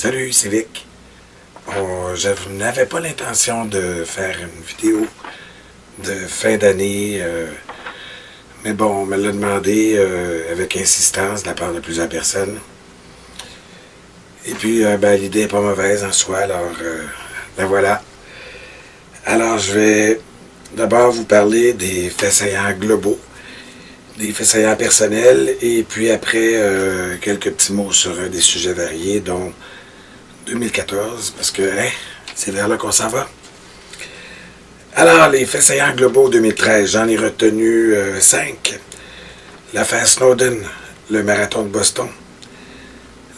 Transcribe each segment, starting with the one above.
Salut, c'est Vic. Je n'avais pas l'intention de faire une vidéo de fin d'année, mais bon, on me l'a demandé avec insistance de la part de plusieurs personnes. Et puis, l'idée n'est pas mauvaise en soi, alors la voilà. Alors, je vais d'abord vous parler des faits saillants globaux, des faits saillants personnels, et puis après, quelques petits mots sur des sujets variés, dont 2014, parce que c'est vers là qu'on s'en va. Alors, les faits saillants globaux 2013, j'en ai retenu 5. L'affaire Snowden, le marathon de Boston,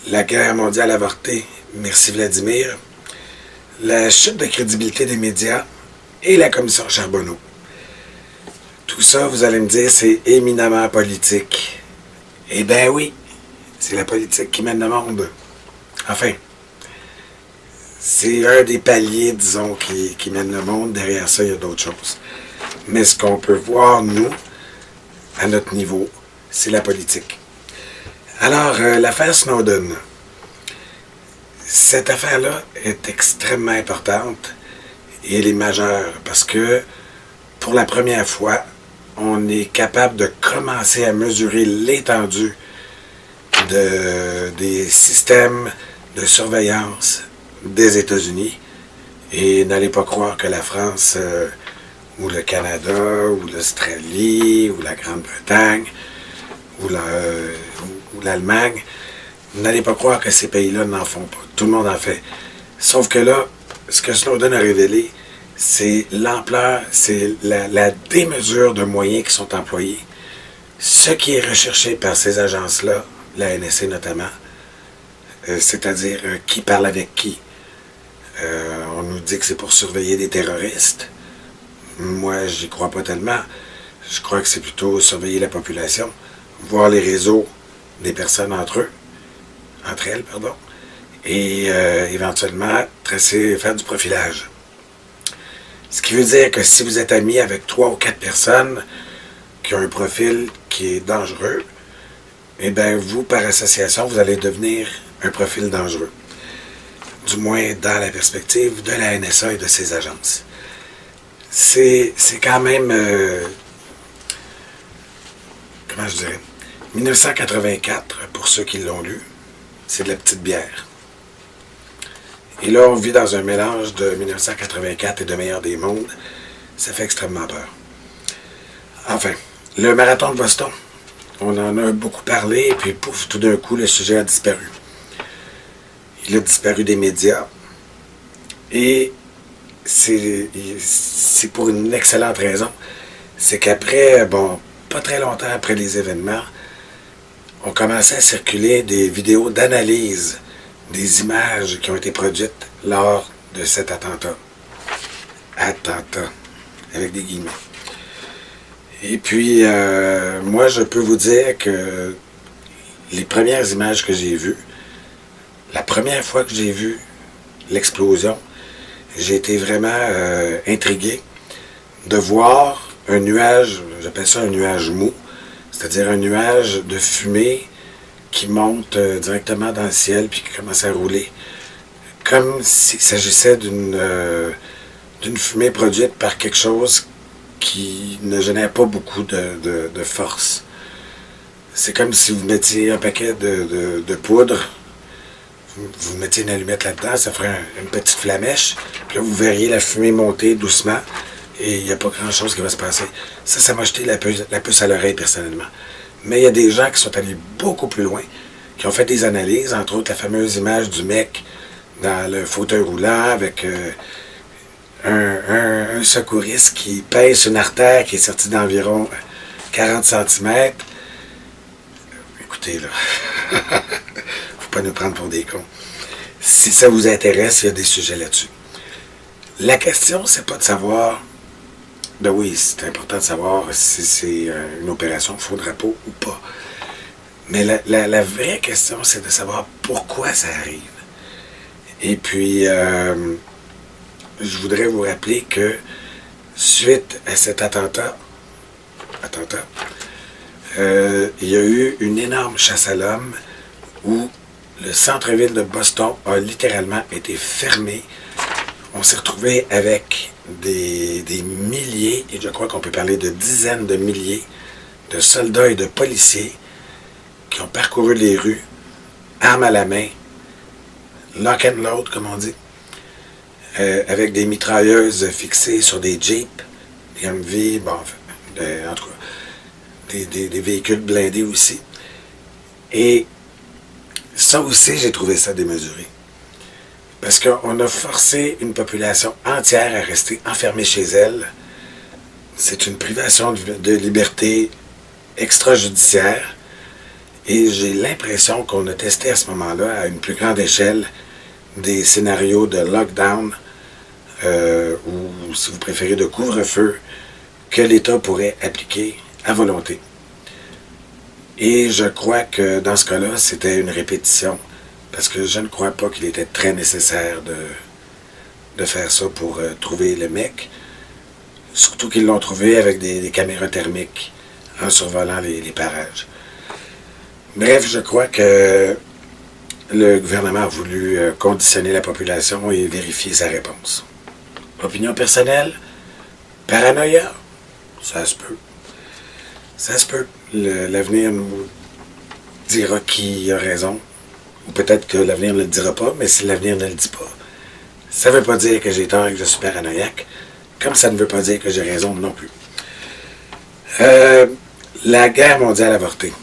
la guerre mondiale avortée, merci Vladimir, la chute de crédibilité des médias et la commission Charbonneau. Tout ça, vous allez me dire, c'est éminemment politique. Eh bien oui, c'est la politique qui mène le monde. Enfin, c'est un des paliers, disons, qui mène le monde. Derrière ça, il y a d'autres choses. Mais ce qu'on peut voir, nous, à notre niveau, c'est la politique. Alors, l'affaire Snowden. Cette affaire-là est extrêmement importante et elle est majeure parce que, pour la première fois, on est capable de commencer à mesurer l'étendue des systèmes de surveillance des États-Unis. Et n'allez pas croire que la France, ou le Canada, ou l'Australie, ou la Grande-Bretagne, ou l'Allemagne, n'allez pas croire que ces pays-là n'en font pas. Tout le monde en fait. Sauf que là, ce que Snowden a révélé, c'est l'ampleur, c'est la démesure de moyens qui sont employés. Ce qui est recherché par ces agences-là, la NSA notamment, c'est-à-dire qui parle avec qui. On nous dit que c'est pour surveiller des terroristes. Moi, j'y crois pas tellement. Je crois que c'est plutôt surveiller la population, voir les réseaux des personnes entre elles, et éventuellement faire du profilage. Ce qui veut dire que si vous êtes ami avec 3 ou 4 personnes qui ont un profil qui est dangereux, eh bien, vous, par association, vous allez devenir un profil dangereux. Du moins dans la perspective de la NSA et de ses agences. C'est quand même, comment je dirais, 1984, pour ceux qui l'ont lu, c'est de la petite bière. Et là, on vit dans un mélange de 1984 et de Meilleur des mondes. Ça fait extrêmement peur. Enfin, le marathon de Boston, on en a beaucoup parlé, et puis pouf, tout d'un coup, le sujet a disparu. Il a disparu des médias. Et c'est pour une excellente raison. C'est qu'après, pas très longtemps après les événements, on commençait à circuler des vidéos d'analyse des images qui ont été produites lors de cet attentat. Attentat, avec des guillemets. Et puis, moi, je peux vous dire que les premières images que j'ai vues, la première fois que j'ai vu l'explosion, j'ai été vraiment intrigué de voir un nuage, j'appelle ça un nuage mou, c'est-à-dire un nuage de fumée qui monte directement dans le ciel puis qui commence à rouler. Comme s'il s'agissait d'une fumée produite par quelque chose qui ne génère pas beaucoup de force. C'est comme si vous mettiez un paquet de poudre, vous mettiez une allumette là-dedans, ça ferait une petite flamèche, puis là vous verriez la fumée monter doucement, et il n'y a pas grand-chose qui va se passer. Ça m'a jeté la puce à l'oreille personnellement. Mais il y a des gens qui sont allés beaucoup plus loin, qui ont fait des analyses, entre autres la fameuse image du mec dans le fauteuil roulant avec un secouriste qui pèse une artère qui est sortie d'environ 40 cm. Écoutez, là, faut pas nous prendre pour des cons. Si ça vous intéresse, il y a des sujets là-dessus. La question, c'est pas de savoir, oui, c'est important de savoir si c'est une opération faux drapeau ou pas. Mais la vraie question, c'est de savoir pourquoi ça arrive. Et puis, je voudrais vous rappeler que suite à cet attentat, il y a eu une énorme chasse à l'homme où le centre-ville de Boston a littéralement été fermé. On s'est retrouvé avec des milliers, et je crois qu'on peut parler de dizaines de milliers de soldats et de policiers qui ont parcouru les rues, armes à la main, lock and load, comme on dit, avec des mitrailleuses fixées sur des Jeeps, des Humvee, bon, en tout cas, des véhicules blindés aussi. Et ça aussi, j'ai trouvé ça démesuré. Parce qu'on a forcé une population entière à rester enfermée chez elle. C'est une privation de liberté extrajudiciaire. Et j'ai l'impression qu'on a testé à ce moment-là, à une plus grande échelle, des scénarios de lockdown, ou si vous préférez de couvre-feu, que l'État pourrait appliquer à volonté. Et je crois que dans ce cas-là, c'était une répétition, parce que je ne crois pas qu'il était très nécessaire de faire ça pour trouver le mec. Surtout qu'ils l'ont trouvé avec des caméras thermiques en survolant les parages. Bref, je crois que le gouvernement a voulu conditionner la population et vérifier sa réponse. Opinion personnelle? Paranoïa? Ça se peut. Ça se peut. L'avenir nous dira qui a raison. Ou peut-être que l'avenir ne le dira pas, mais si l'avenir ne le dit pas, ça ne veut pas dire que j'ai tort et que je suis paranoïaque, comme ça ne veut pas dire que j'ai raison non plus. La guerre mondiale avortée.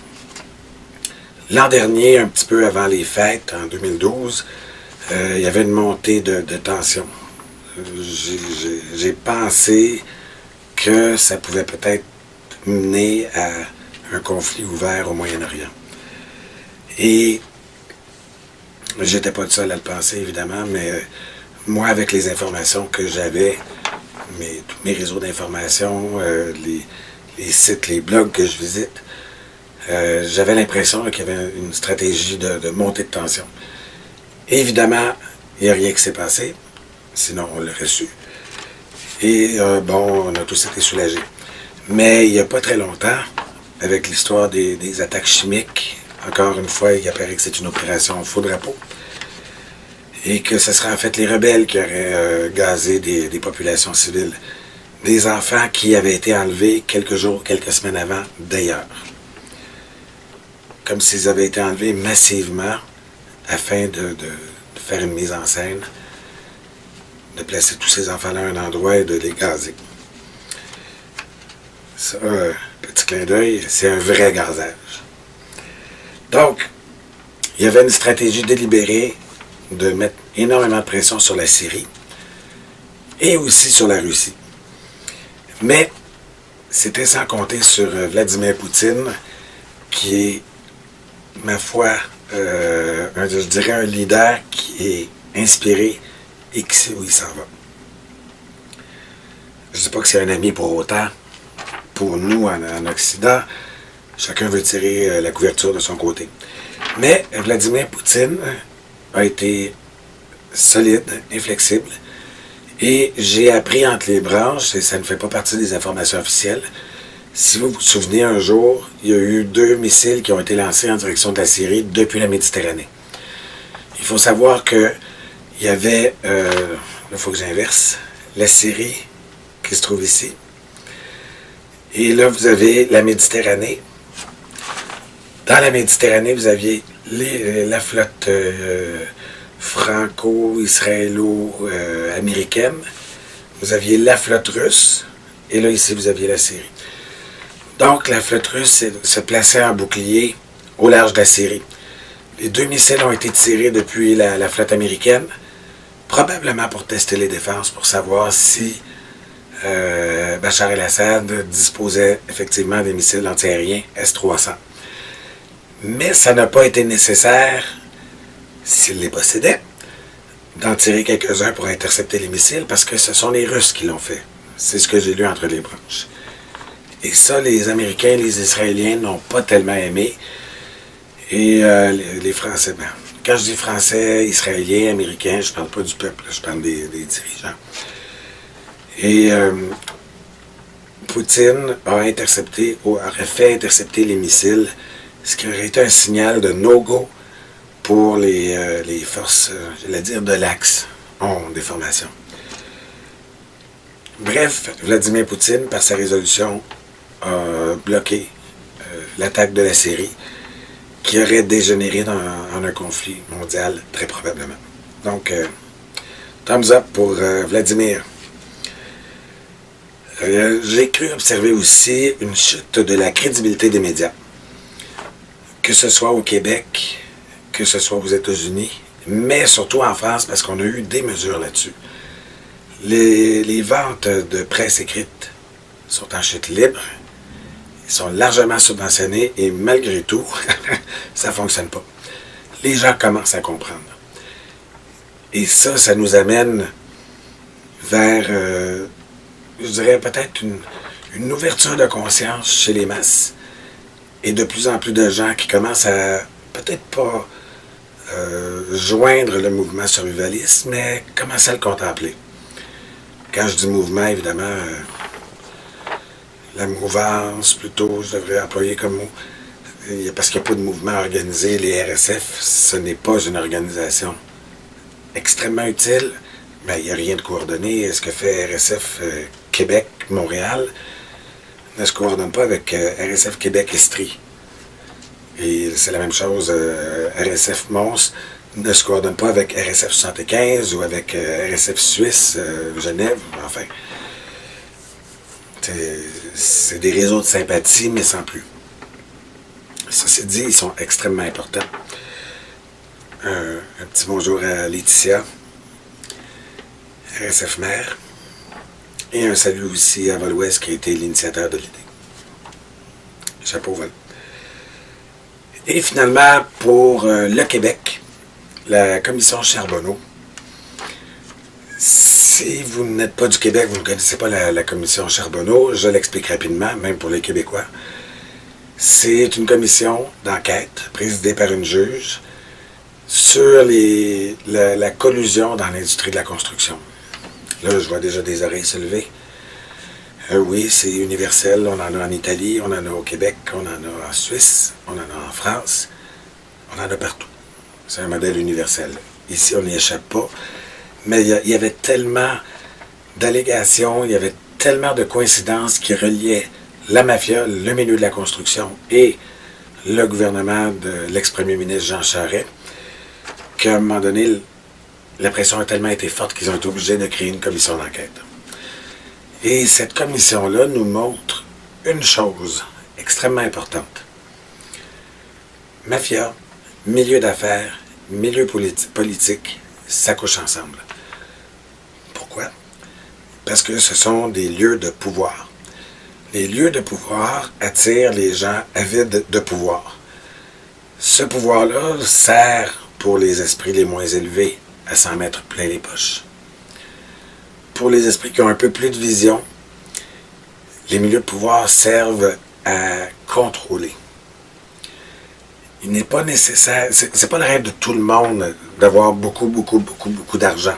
L'an dernier, un petit peu avant les fêtes, en 2012, il y avait une montée de tension. J'ai pensé que ça pouvait peut-être mener à un conflit ouvert au Moyen-Orient. Et j'étais pas le seul à le penser, évidemment, mais moi, avec les informations que j'avais, tous mes réseaux d'information, les sites, les blogs que je visite, j'avais l'impression qu'il y avait une stratégie de montée de tension. Évidemment, il n'y a rien qui s'est passé, sinon on l'aurait su. Et on a tous été soulagés. Mais il n'y a pas très longtemps, avec l'histoire des attaques chimiques, encore une fois, il apparaît que c'est une opération faux drapeau. Et que ce serait en fait les rebelles qui auraient gazé des populations civiles. Des enfants qui avaient été enlevés quelques jours, quelques semaines avant d'ailleurs. Comme s'ils avaient été enlevés massivement afin de faire une mise en scène, de placer tous ces enfants-là à un endroit et de les gazer. Ça, petit clin d'œil, c'est un vrai gazage. Donc, il y avait une stratégie délibérée de mettre énormément de pression sur la Syrie et aussi sur la Russie. Mais c'était sans compter sur Vladimir Poutine, qui est, ma foi, je dirais un leader qui est inspiré et qui sait où il s'en va. Je ne dis pas que c'est un ami pour autant. Pour nous, en Occident, chacun veut tirer la couverture de son côté. Mais Vladimir Poutine a été solide, inflexible, et j'ai appris entre les branches, et ça ne fait pas partie des informations officielles, si vous vous souvenez, un jour, il y a eu 2 missiles qui ont été lancés en direction de la Syrie depuis la Méditerranée. Il faut savoir qu'il y avait, il faut que j'inverse, la Syrie qui se trouve ici, et là vous avez la Méditerranée. Dans la Méditerranée, vous aviez la flotte franco-israélo-américaine, vous aviez la flotte russe, et là ici vous aviez la Syrie. Donc la flotte russe se plaçait en bouclier au large de la Syrie. Les 2 missiles ont été tirés depuis la flotte américaine, probablement pour tester les défenses, pour savoir si Bachar el-Assad disposait effectivement des missiles antiaériens S-300. Mais ça n'a pas été nécessaire, s'il les possédait, d'en tirer quelques-uns pour intercepter les missiles, parce que ce sont les Russes qui l'ont fait. C'est ce que j'ai lu entre les branches. Et ça, les Américains et les Israéliens n'ont pas tellement aimé. Et les Français, quand je dis Français, Israéliens, Américains, je ne parle pas du peuple, je parle des dirigeants. Et Poutine aurait fait intercepter les missiles, ce qui aurait été un signal de no-go pour les forces, j'allais dire, de l'Axe ont des formations. Bref, Vladimir Poutine, par sa résolution, a bloqué l'attaque de la Syrie, qui aurait dégénéré en un conflit mondial, très probablement. Donc, thumbs up pour Vladimir. J'ai cru observer aussi une chute de la crédibilité des médias. Que ce soit au Québec, que ce soit aux États-Unis, mais surtout en France, parce qu'on a eu des mesures là-dessus. Les ventes de presse écrite sont en chute libre. Ils sont largement subventionnés et malgré tout, ça ne fonctionne pas. Les gens commencent à comprendre. Et ça nous amène vers, je dirais peut-être une ouverture de conscience chez les masses et de plus en plus de gens qui commencent à peut-être pas joindre le mouvement survivaliste, mais commencer à le contempler. Quand je dis mouvement, évidemment, la mouvance, plutôt, je devrais employer comme mot, parce qu'il n'y a pas de mouvement organisé. Les RSF, ce n'est pas une organisation extrêmement utile, mais il n'y a rien de coordonné. Ce que fait RSF Québec, Montréal, ne se coordonne pas avec RSF Québec Estrie. Et c'est la même chose, RSF Mons ne se coordonne pas avec RSF 75 ou avec RSF Suisse, Genève, enfin. C'est des réseaux de sympathie, mais sans plus. Ceci dit, ils sont extrêmement importants. Un petit bonjour à Laetitia, RSF Mère, et un salut aussi à Vol-Ouest qui a été l'initiateur de l'idée. Chapeau Vol. Et finalement, pour le Québec, la commission Charbonneau. Si vous n'êtes pas du Québec, vous ne connaissez pas la commission Charbonneau, je l'explique rapidement, même pour les Québécois. C'est une commission d'enquête présidée par une juge sur la collusion dans l'industrie de la construction. Là, je vois déjà des oreilles se lever. Oui, c'est universel. On en a en Italie, on en a au Québec, on en a en Suisse, on en a en France. On en a partout. C'est un modèle universel. Ici, on n'y échappe pas. Mais il y avait tellement d'allégations, il y avait tellement de coïncidences qui reliaient la mafia, le milieu de la construction et le gouvernement de l'ex-premier ministre Jean Charest, qu'à un moment donné, la pression a tellement été forte qu'ils ont été obligés de créer une commission d'enquête. Et cette commission-là nous montre une chose extrêmement importante. Mafia, milieu d'affaires, milieu politique, ça couche ensemble. Pourquoi? Parce que ce sont des lieux de pouvoir. Les lieux de pouvoir attirent les gens avides de pouvoir. Ce pouvoir-là sert pour les esprits les moins élevés à s'en mettre plein les poches. Pour les esprits qui ont un peu plus de vision, les milieux de pouvoir servent à contrôler. Il n'est pas nécessaire, c'est pas le rêve de tout le monde d'avoir beaucoup d'argent.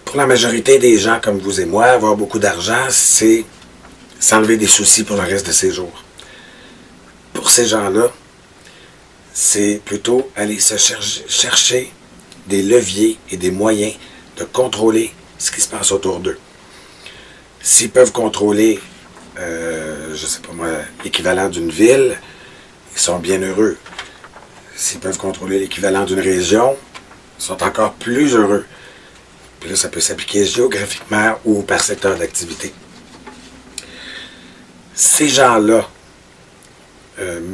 Pour la majorité des gens comme vous et moi, avoir beaucoup d'argent, c'est s'enlever des soucis pour le reste de ses jours. Pour ces gens-là, c'est plutôt aller se chercher des leviers et des moyens de contrôler ce qui se passe autour d'eux. S'ils peuvent contrôler, je sais pas moi, l'équivalent d'une ville, ils sont bien heureux. S'ils peuvent contrôler l'équivalent d'une région, ils sont encore plus heureux. Puis là, ça peut s'appliquer géographiquement ou par secteur d'activité. Ces gens-là,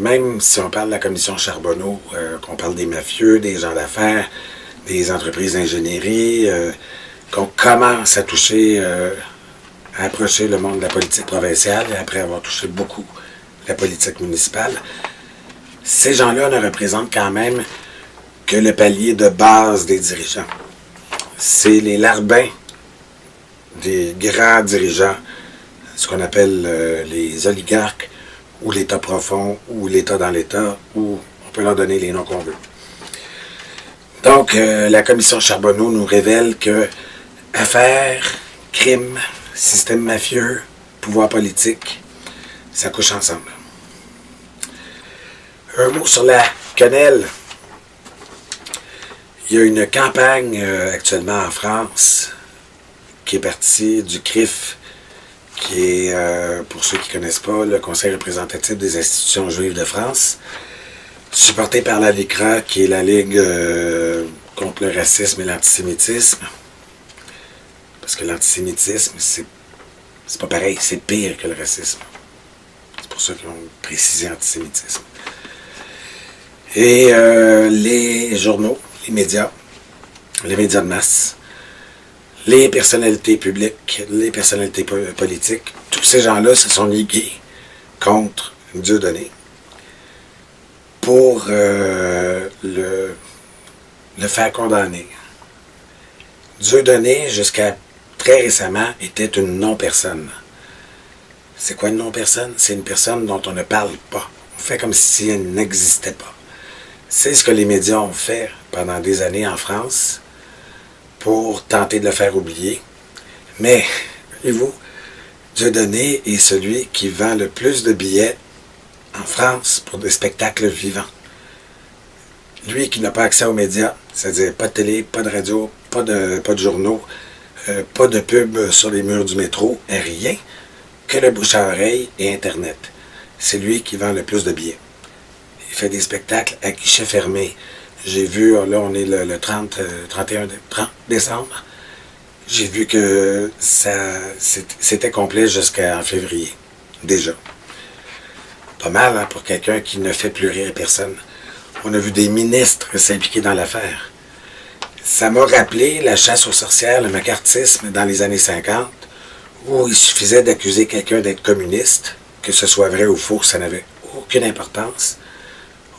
même si on parle de la commission Charbonneau, qu'on parle des mafieux, des gens d'affaires, des entreprises d'ingénierie, qu'on commence à toucher, à approcher le monde de la politique provinciale, et après avoir touché beaucoup la politique municipale, ces gens-là ne représentent quand même que le palier de base des dirigeants. C'est les larbins des grands dirigeants, ce qu'on appelle les oligarques, ou l'État profond, ou l'État dans l'État, ou on peut leur donner les noms qu'on veut. Donc, la commission Charbonneau nous révèle que affaires, crimes, système mafieux, pouvoir politique, ça couche ensemble. Un mot sur la quenelle. Il y a une campagne actuellement en France qui est partie du CRIF, qui est, pour ceux qui ne connaissent pas, le Conseil représentatif des institutions juives de France, supporté par la LICRA, qui est la Ligue contre le racisme et l'antisémitisme. Parce que l'antisémitisme, c'est pas pareil, c'est pire que le racisme. C'est pour ça qu'ils ont précisé antisémitisme. Et les journaux, les médias de masse, les personnalités publiques, les personnalités politiques, tous ces gens-là se sont ligués contre Dieudonné pour le faire condamner. Dieudonné, jusqu'à très récemment, était une non-personne. C'est quoi une non-personne? C'est une personne dont on ne parle pas. On fait comme si elle n'existait pas. C'est ce que les médias ont fait pendant des années en France pour tenter de le faire oublier. Mais, voyez-vous, Dieudonné est celui qui vend le plus de billets en France pour des spectacles vivants. Lui qui n'a pas accès aux médias, c'est-à-dire pas de télé, pas de radio, pas de journaux, pas de pub sur les murs du métro, rien, que le bouche à oreille et Internet. C'est lui qui vend le plus de billets. Il fait des spectacles à guichet fermé. J'ai vu, là on est le 30 décembre, j'ai vu que c'était complet jusqu'en février, déjà. Pas mal hein, pour quelqu'un qui ne fait plus rire personne. On a vu des ministres s'impliquer dans l'affaire. Ça m'a rappelé la chasse aux sorcières, le macartisme dans les années 50, où il suffisait d'accuser quelqu'un d'être communiste, que ce soit vrai ou faux, ça n'avait aucune importance.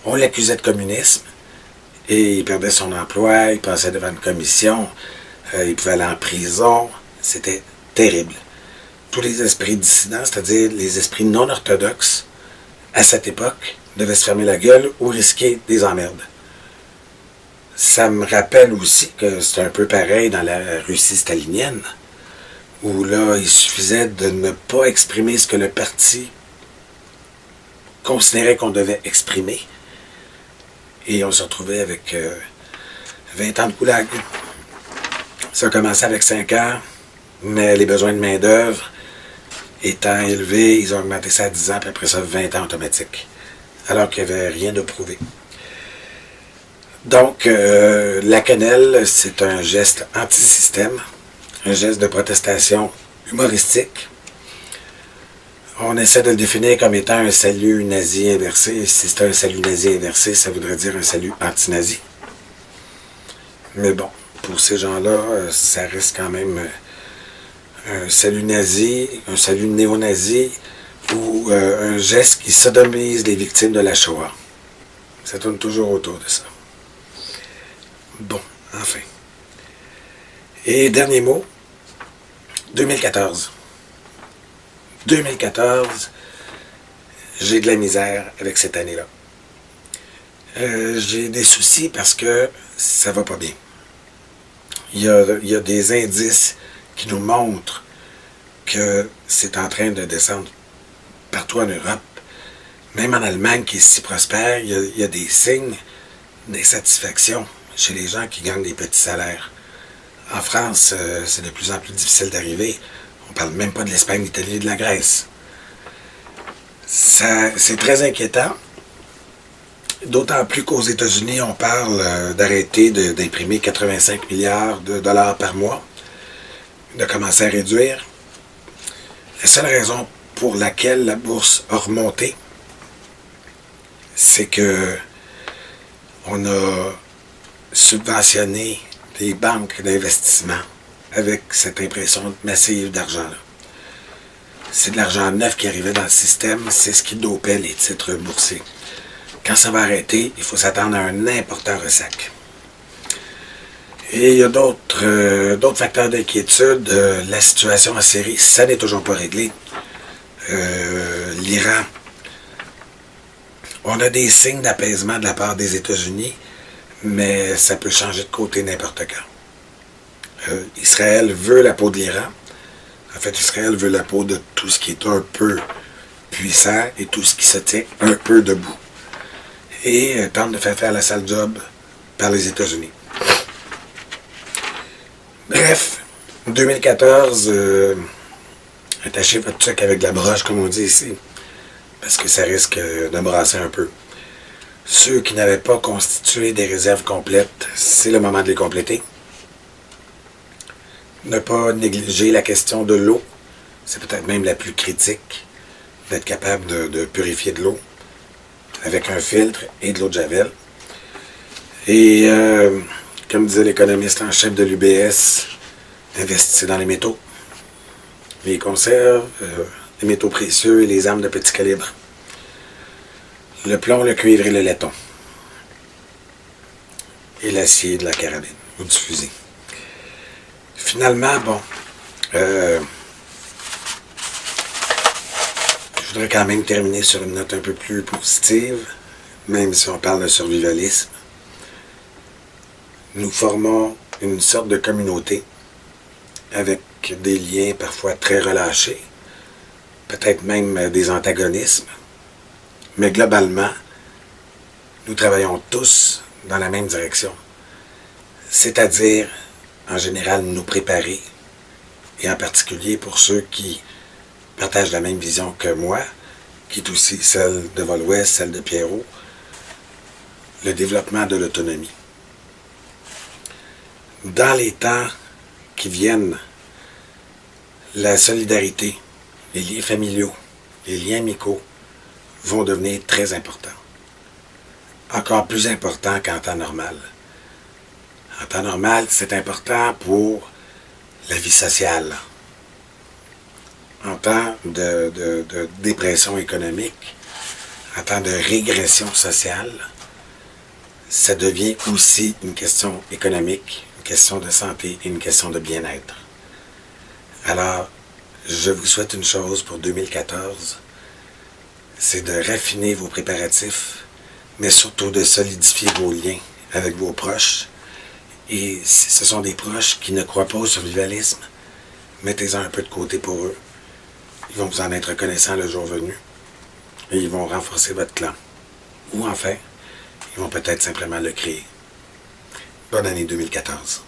On l'accusait de communisme, et il perdait son emploi, il passait devant une commission, il pouvait aller en prison. C'était terrible. Tous les esprits dissidents, c'est-à-dire les esprits non orthodoxes, à cette époque, devaient se fermer la gueule ou risquer des emmerdes. Ça me rappelle aussi que c'est un peu pareil dans la Russie stalinienne, où là, il suffisait de ne pas exprimer ce que le parti considérait qu'on devait exprimer. Et on se retrouvait avec 20 ans de goulag. Ça a commencé avec 5 ans, mais les besoins de main-d'œuvre étant élevés, ils ont augmenté ça à 10 ans, puis après ça, 20 ans automatique. Alors qu'il n'y avait rien de prouvé. Donc, la quenelle, c'est un geste anti-système, un geste de protestation humoristique. On essaie de le définir comme étant un salut nazi inversé. Si c'est un salut nazi inversé, ça voudrait dire un salut anti-nazi. Mais bon, pour ces gens-là, ça reste quand même un salut nazi, un salut néo-nazi, ou un geste qui sodomise les victimes de la Shoah. Ça tourne toujours autour de ça. Bon, enfin. Et dernier mot, 2014. 2014, j'ai de la misère avec cette année-là. J'ai des soucis parce que ça va pas bien. Il y a des indices qui nous montrent que c'est en train de descendre partout en Europe. Même en Allemagne, qui est si prospère, il y a des signes d'insatisfaction chez les gens qui gagnent des petits salaires. En France, c'est de plus en plus difficile d'arriver. On ne parle même pas de l'Espagne, de l'Italie et de la Grèce. C'est très inquiétant. D'autant plus qu'aux États-Unis, on parle d'arrêter d'imprimer 85 milliards de dollars par mois, de commencer à réduire. La seule raison pour laquelle la bourse a remonté, c'est que on a subventionné des banques d'investissement avec cette impression massive d'argent-là. C'est de l'argent neuf qui arrivait dans le système, c'est ce qui dopait les titres boursiers. Quand ça va arrêter, il faut s'attendre à un important ressac. Et il y a d'autres facteurs d'inquiétude. La situation en Syrie, ça n'est toujours pas réglé. L'Iran, on a des signes d'apaisement de la part des États-Unis, mais ça peut changer de côté n'importe quand. Israël veut la peau de l'Iran. En fait, Israël veut la peau de tout ce qui est un peu puissant et tout ce qui se tient un peu debout. Et tente de faire la sale job par les États-Unis. Bref, 2014, attachez votre truc avec de la broche, comme on dit ici, parce que ça risque de brasser un peu. Ceux qui n'avaient pas constitué des réserves complètes, c'est le moment de les compléter. Ne pas négliger la question de l'eau. C'est peut-être même la plus critique, d'être capable de purifier de l'eau avec un filtre et de l'eau de Javel. Et comme disait l'économiste en chef de l'UBS, investissez dans les métaux, les conserves, les métaux précieux et les armes de petit calibre. Le plomb, le cuivre et le laiton. Et l'acier de la carabine ou du fusil. Finalement, bon, je voudrais quand même terminer sur une note un peu plus positive, même si on parle de survivalisme. Nous formons une sorte de communauté avec des liens parfois très relâchés, peut-être même des antagonismes, mais globalement, nous travaillons tous dans la même direction, c'est-à-dire, en général, nous préparer, et en particulier pour ceux qui partagent la même vision que moi, qui est aussi celle de Vol-Ouest, celle de Pierrot, le développement de l'autonomie. Dans les temps qui viennent, la solidarité, les liens familiaux, les liens amicaux vont devenir très importants. Encore plus importants qu'en temps normal. En temps normal, c'est important pour la vie sociale. En temps de dépression économique, en temps de régression sociale, ça devient aussi une question économique, une question de santé et une question de bien-être. Alors, je vous souhaite une chose pour 2014, c'est de raffiner vos préparatifs, mais surtout de solidifier vos liens avec vos proches. Et si ce sont des proches qui ne croient pas au survivalisme, mettez-en un peu de côté pour eux. Ils vont vous en être reconnaissants le jour venu. Et ils vont renforcer votre clan. Ou enfin, ils vont peut-être simplement le créer. Bonne année 2014.